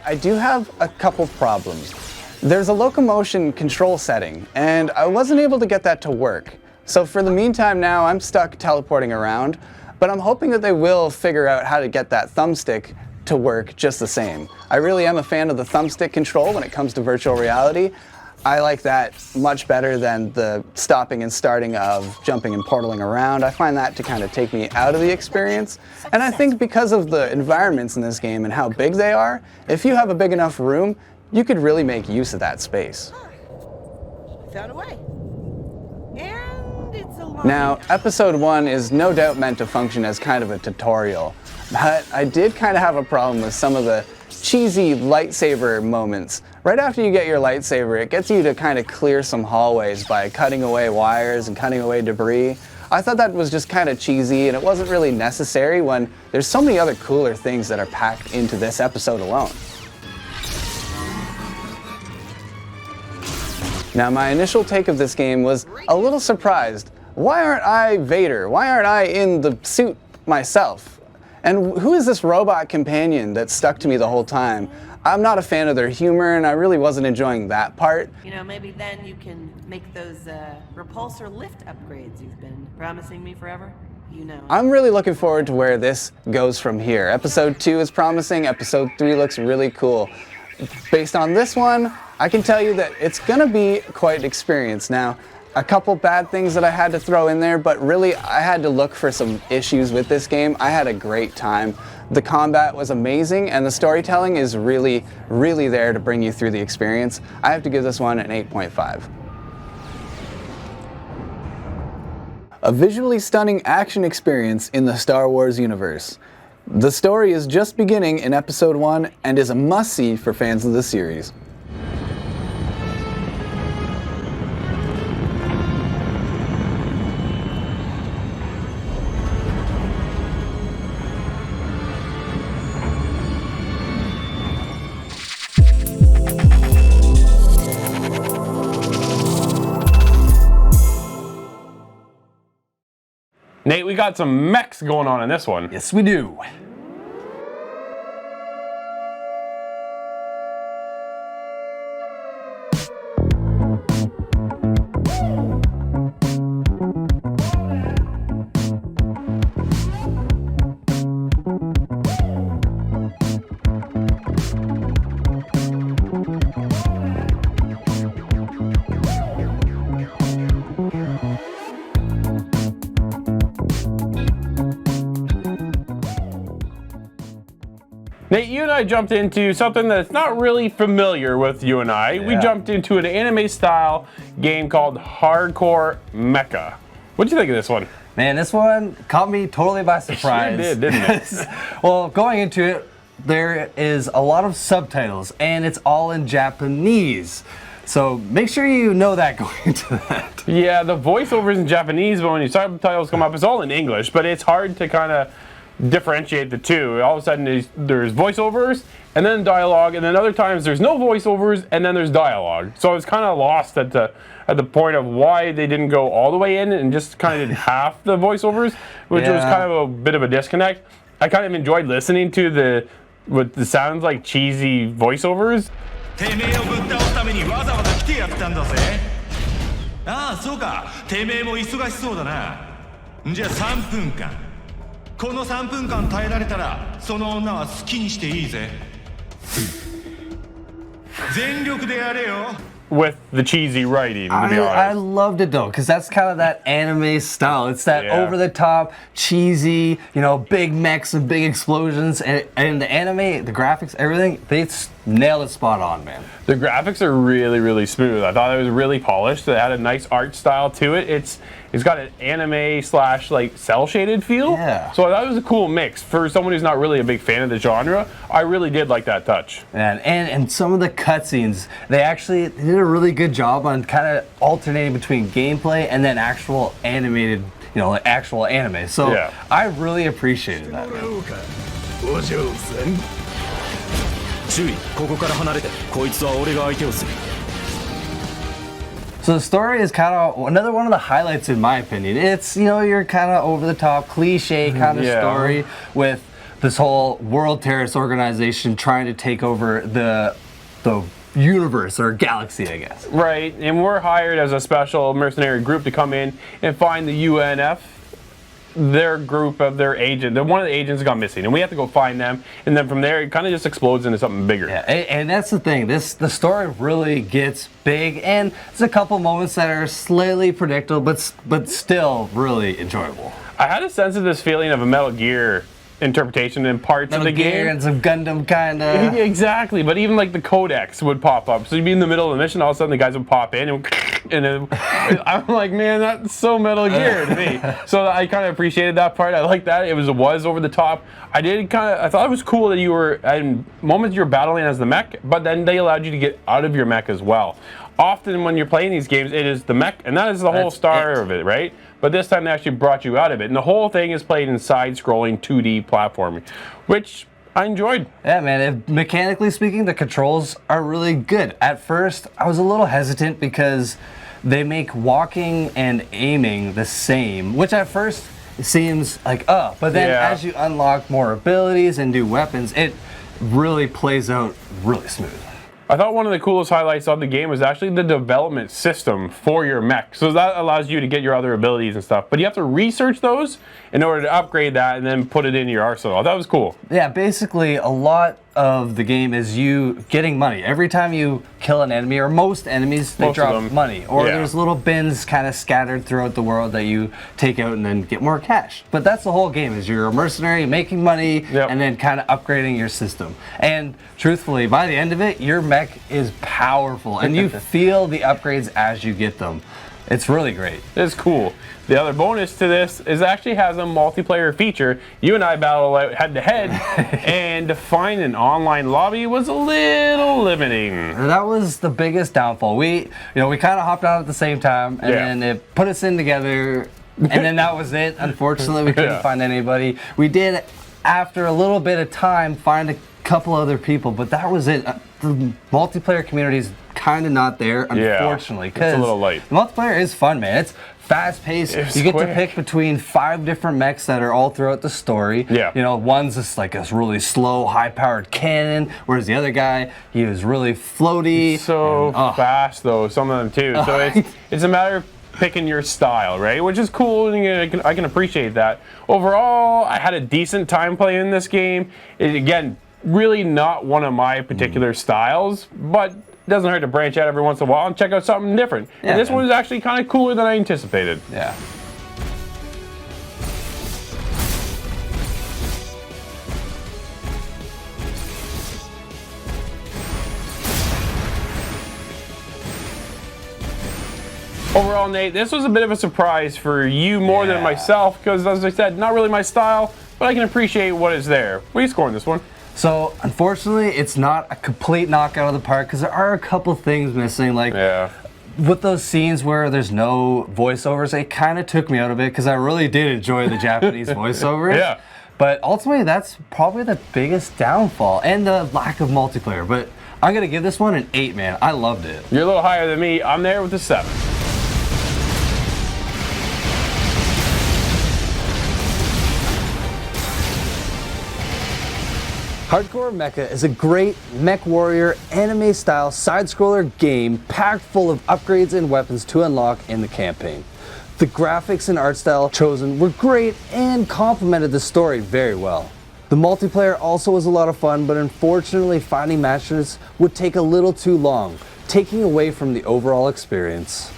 I do have a couple problems. There's a locomotion control setting, and I wasn't able to get that to work. So for the meantime now, I'm stuck teleporting around, but I'm hoping that they will figure out how to get that thumbstick to work just the same. I really am a fan of the thumbstick control when it comes to virtual reality. I like that much better than the stopping and starting of jumping and portaling around. I find that to kind of take me out of the experience. And I think because of the environments in this game and how big they are, if you have a big enough room, you could really make use of that space. Found a way. And it's a long Now, episode 1 is no doubt meant to function as kind of a tutorial, but I did kind of have a problem with some of the cheesy lightsaber moments. Right after you get your lightsaber, it gets you to kind of clear some hallways by cutting away wires and cutting away debris. I thought that was just kind of cheesy, and it wasn't really necessary when there's so many other cooler things that are packed into this episode alone. Now, my initial take of this game was a little surprised. Why aren't I Vader? Why aren't I in the suit myself? And who is this robot companion that stuck to me the whole time? I'm not a fan of their humor, and I really wasn't enjoying that part. You know, maybe then you can make those repulsor lift upgrades you've been promising me forever. You know. I'm really looking forward to where this goes from here. Episode 2 is promising, episode 3 looks really cool. Based on this one, I can tell you that it's gonna be quite an experience. Now, a couple bad things that I had to throw in there, but really I had to look for some issues with this game. I had a great time. The combat was amazing, and the storytelling is really, really there to bring you through the experience. I have to give this one an 8.5. A visually stunning action experience in the Star Wars universe. The story is just beginning in episode 1 and is a must-see for fans of the series. Nate, we got some mechs going on in this one. Yes, we do. I jumped into something that's not really familiar with you and I. We jumped into an anime-style game called Hardcore Mecha. What'd you think of this one? Man, this one caught me totally by surprise. Sure did, didn't it? Well, going into it, there is a lot of subtitles, and it's all in Japanese. So make sure you know that going into that. Yeah, the voiceovers in Japanese, but when your subtitles come up, it's all in English, but it's hard to kind of differentiate the two. All of a sudden, there's voiceovers, and then dialogue, and then other times there's no voiceovers, and then there's dialogue. So I was kind of lost at the point of why they didn't go all the way in and just kind of did half the voiceovers, which was kind of a bit of a disconnect. I kind of enjoyed listening to what sounds like cheesy voiceovers. てめえをぶっ倒すためにわざわざ来てやったんだぜ。ああ、そうか。てめえも忙しそうだな。じゃあ3分間。この3分間耐えられたら、その女は好きにしていいぜ。全力でやれよ。 With the cheesy writing, to be honest. I loved it though, because that's kind of that anime style. It's that over-the-top, cheesy, big mechs and big explosions, and the anime, the graphics, everything, they nailed it spot on, man. The graphics are really, really smooth. I thought it was really polished. It had a nice art style to it. It's got an anime / like cell shaded feel. Yeah. So I thought it was a cool mix for someone who's not really a big fan of the genre. I really did like that touch. And some of the cutscenes, they did a really good job on kind of alternating between gameplay and then actual animated, like actual anime. So I really appreciated that, man. 注意、ここから離れて、こいつは俺が相手をする。 So the story is kind of another one of the highlights in my opinion. It's, your kind of over the top, cliche kind of story with this whole world terrorist organization trying to take over the universe or galaxy, I guess. Right, and we're hired as a special mercenary group to come in and find the UNF, their group of their agent. One of the agents got missing, and we have to go find them. And then from there, it kind of just explodes into something bigger. Yeah, and that's the thing. The story really gets big, and there's a couple moments that are slightly predictable, but still really enjoyable. I had a sense of this feeling of a Metal Gear interpretation in parts of the game. And some Gundam kind of. Exactly, but even like the codex would pop up. So you'd be in the middle of the mission, all of a sudden the guys would pop in, and then I'm like, man, that's so Metal Gear to me. So I kind of appreciated that part. I like that. It was over the top. I thought it was cool that you were, at moments you were battling as the mech, but then they allowed you to get out of your mech as well. Often when you're playing these games, it is the mech, and that is the whole star of it, right? But this time they actually brought you out of it. And the whole thing is played in side-scrolling 2D platforming, which I enjoyed. Yeah, man, mechanically speaking, the controls are really good. At first, I was a little hesitant because they make walking and aiming the same, which at first seems like, but then as you unlock more abilities and do weapons, it really plays out really smooth. I thought one of the coolest highlights of the game was actually the development system for your mech. So that allows you to get your other abilities and stuff. But you have to research those in order to upgrade that and then put it in your arsenal. That was cool. Yeah, basically a lot of the game is you getting money. Every time you kill an enemy, or most enemies, they drop money. Or there's little bins kind of scattered throughout the world that you take out and then get more cash. But that's the whole game, is you're a mercenary making money and then kind of upgrading your system. And truthfully, by the end of it, your mech is powerful and you feel the upgrades as you get them. It's really great. It's cool. The other bonus to this is it actually has a multiplayer feature. You and I battle out head to head, and to find an online lobby was a little limiting. That was the biggest downfall. We kind of hopped on at the same time, and then it put us in together, and then that was it. Unfortunately, we couldn't find anybody. We did, after a little bit of time, find a couple other people, but that was it. The multiplayer community is kind of not there, unfortunately. It's a little late. The multiplayer is fun, man. It's fast-paced. You get to pick between 5 different mechs that are all throughout the story. One's just like a really slow, high-powered cannon, whereas the other guy, he was really floaty. So fast, though, some of them too. So it's a matter of picking your style, right? Which is cool, and I can appreciate that. Overall, I had a decent time playing this game. Again, really not one of my particular styles, but it doesn't hurt to branch out every once in a while and check out something different. And this one is actually kind of cooler than I anticipated. Yeah. Overall, Nate, this was a bit of a surprise for you more than myself because, as I said, not really my style, but I can appreciate what is there. What are you scoring this one? So, unfortunately, it's not a complete knockout of the park because there are a couple things missing. Like, with those scenes where there's no voiceovers, it kind of took me out of it because I really did enjoy the Japanese voiceovers. Yeah. But ultimately, that's probably the biggest downfall and the lack of multiplayer. But I'm going to give this one an 8, man. I loved it. You're a little higher than me. I'm there with a 7. Hardcore Mecha is a great mech warrior anime-style side-scroller game packed full of upgrades and weapons to unlock in the campaign. The graphics and art style chosen were great and complemented the story very well. The multiplayer also was a lot of fun, but unfortunately finding matches would take a little too long, taking away from the overall experience.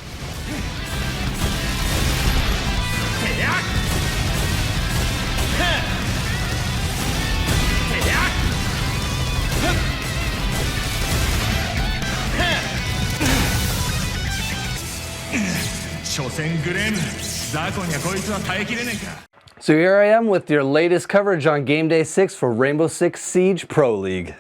So here I am with your latest coverage on Game Day 6 for Rainbow Six Siege Pro League.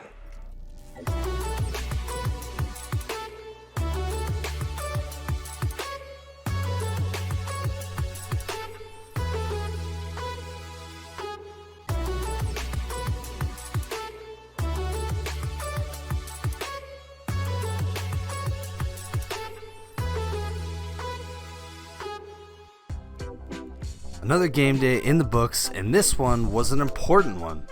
Another game day in the books, and this one was an important one.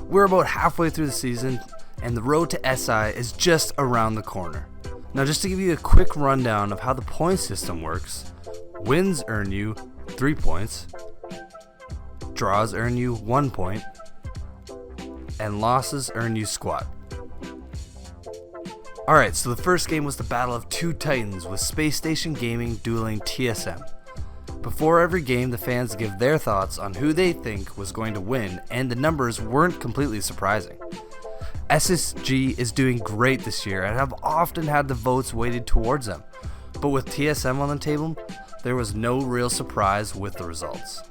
We're about halfway through the season, and the road to SI is just around the corner. Now, just to give you a quick rundown of how the point system works, wins earn you 3 points, draws earn you 1 point, and losses earn you squat. Alright, so the first game was the battle of two titans with Space Station Gaming dueling TSM. Before every game, the fans give their thoughts on who they think was going to win, and the numbers weren't completely surprising. SSG is doing great this year and have often had the votes weighted towards them, but with TSM on the table, there was no real surprise with the results.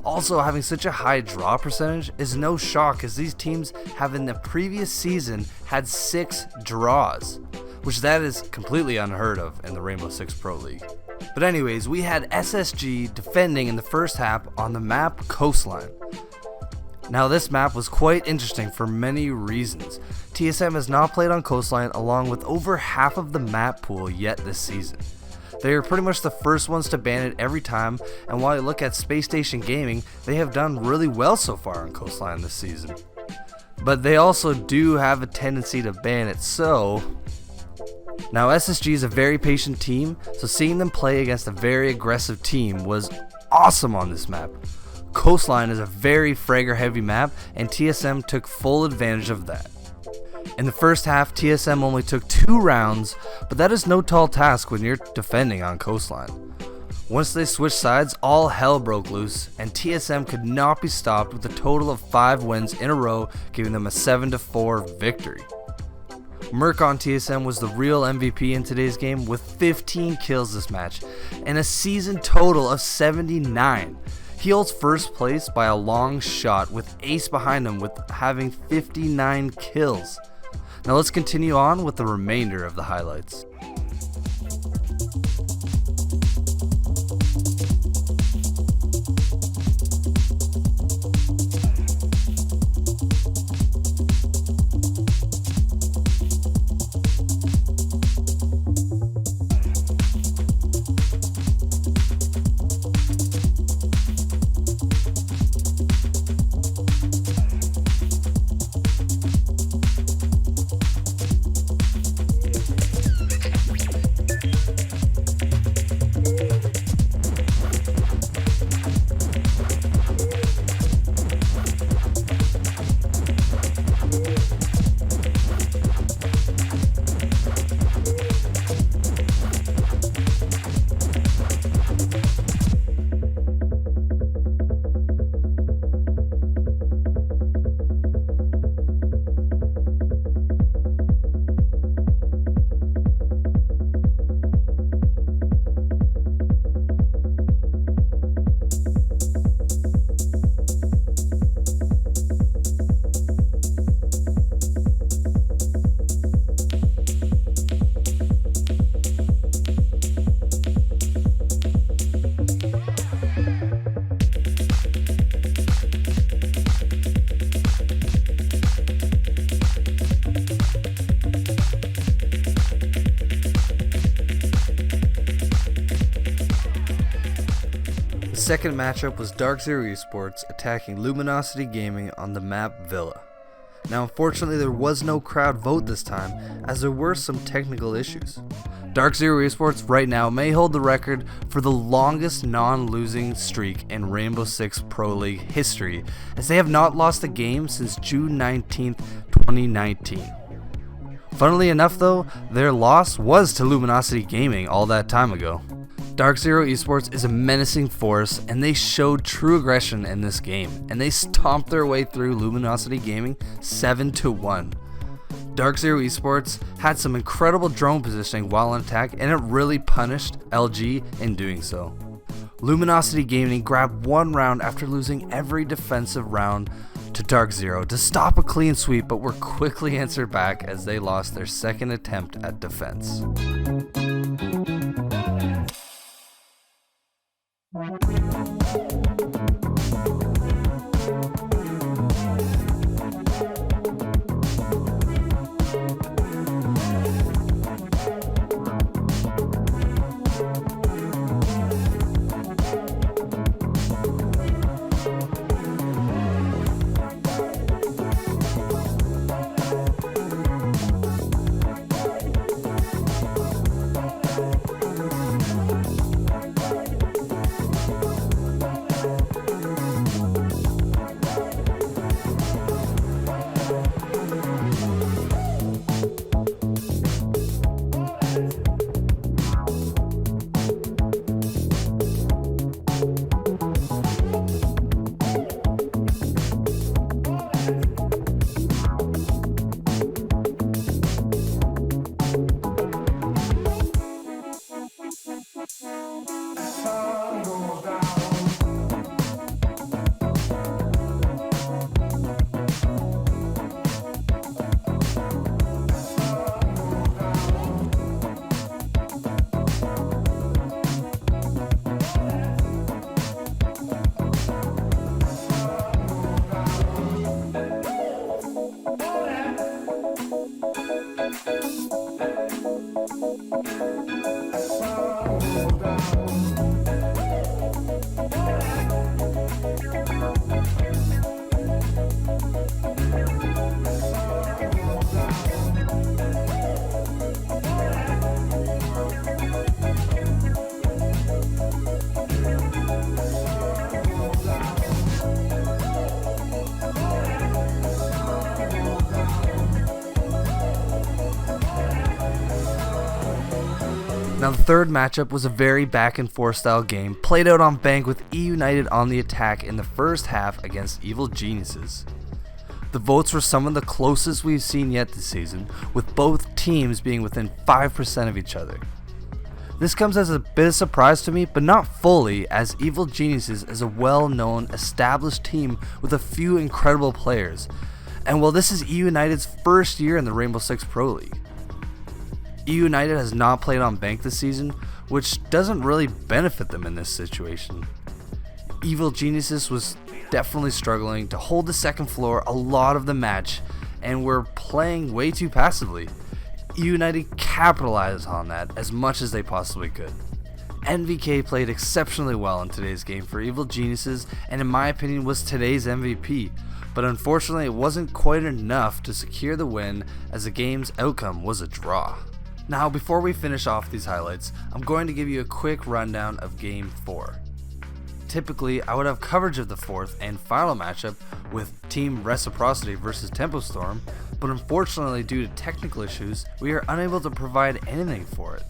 Also, having such a high draw percentage is no shock, as these teams have in the previous season had 6 draws, which that is completely unheard of in the Rainbow Six Pro League. But anyways, we had SSG defending in the first half on the map Coastline. Now this map was quite interesting for many reasons. TSM has not played on Coastline along with over half of the map pool yet this season. They are pretty much the first ones to ban it every time, and while you look at Space Station Gaming, they have done really well so far on Coastline this season. But they also do have a tendency to ban it, so... Now SSG is a very patient team, so seeing them play against a very aggressive team was awesome on this map. Coastline is a very fragger heavy map, and TSM took full advantage of that. In the first half, TSM only took 2 rounds, but that is no tall task when you're defending on Coastline. Once they switched sides, all hell broke loose, and TSM could not be stopped with a total of 5 wins in a row, giving them a 7-4 victory. Merc on TSM was the real MVP in today's game with 15 kills this match, and a season total of 79. He holds first place by a long shot, with Ace behind him with having 59 kills. Now let's continue on with the remainder of the highlights. second matchup was Dark Zero Esports attacking Luminosity Gaming on the map Villa. Now unfortunately there was no crowd vote this time, as there were some technical issues. Dark Zero Esports right now may hold the record for the longest non-losing streak in Rainbow Six Pro League history, as they have not lost a game since June 19th, 2019. Funnily enough though, their loss was to Luminosity Gaming all that time ago. Dark Zero Esports is a menacing force, and they showed true aggression in this game, and they stomped their way through Luminosity Gaming 7-1. Dark Zero Esports had some incredible drone positioning while on attack, and it really punished LG in doing so. Luminosity Gaming grabbed one round after losing every defensive round to Dark Zero to stop a clean sweep, but were quickly answered back as they lost their second attempt at defense. Now the third matchup was a very back and forth style game played out on Bank with E United on the attack in the first half against Evil Geniuses. The votes were some of the closest we've seen yet this season, with both teams being within 5% of each other. This comes as a bit of surprise to me, but not fully, as Evil Geniuses is a well-known, established team with a few incredible players, and while this is E United's first year in the Rainbow Six Pro League. E United has not played on Bank this season, which doesn't really benefit them in this situation. Evil Geniuses was definitely struggling to hold the second floor a lot of the match, and were playing way too passively. E United capitalized on that as much as they possibly could. NVK played exceptionally well in today's game for Evil Geniuses, and in my opinion was today's MVP, but unfortunately it wasn't quite enough to secure the win, as the game's outcome was a draw. Now before we finish off these highlights, I'm going to give you a quick rundown of Game 4. Typically, I would have coverage of the fourth and final matchup with Team Reciprocity versus Tempo Storm, but unfortunately due to technical issues, we are unable to provide anything for it.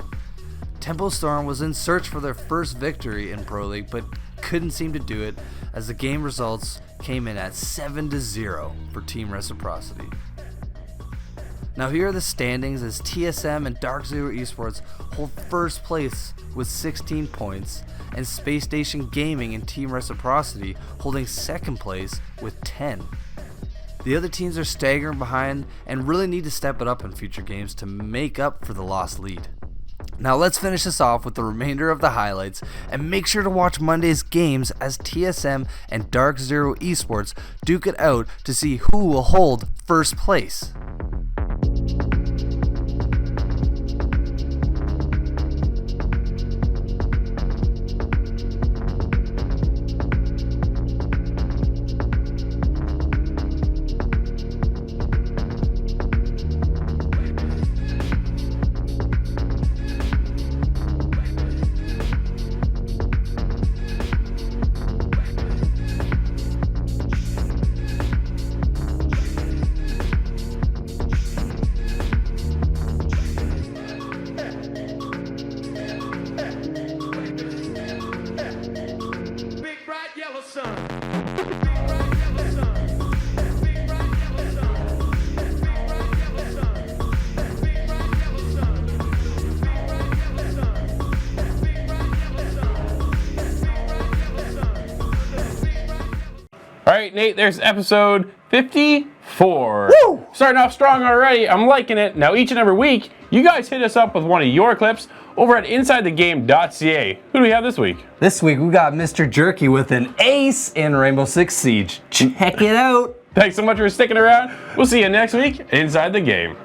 Tempo Storm was in search for their first victory in Pro League, but couldn't seem to do it, as the game results came in at 7-0 for Team Reciprocity. Now here are the standings, as TSM and Dark Zero Esports hold first place with 16 points, and Space Station Gaming and Team Reciprocity holding second place with 10. The other teams are staggering behind and really need to step it up in future games to make up for the lost lead. Now let's finish this off with the remainder of the highlights, and make sure to watch Monday's games as TSM and Dark Zero Esports duke it out to see who will hold first place. right, Nate, there's episode 54. Woo! Starting off strong already. I'm liking it. Now, each and every week, you guys hit us up with one of your clips over at InsideTheGame.ca. Who do we have this week? This week we got Mr. Jerky with an ace in Rainbow Six Siege. Check it out. Thanks so much for sticking around. We'll see you next week Inside the Game.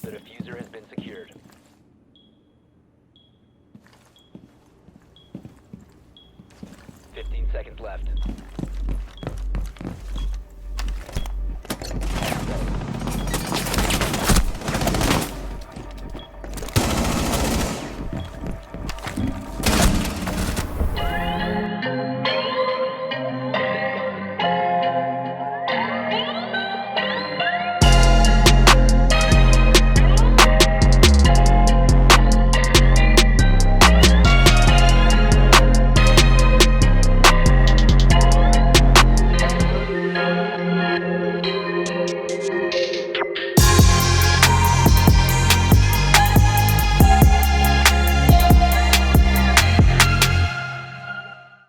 The diffuser has been secured. Seconds left.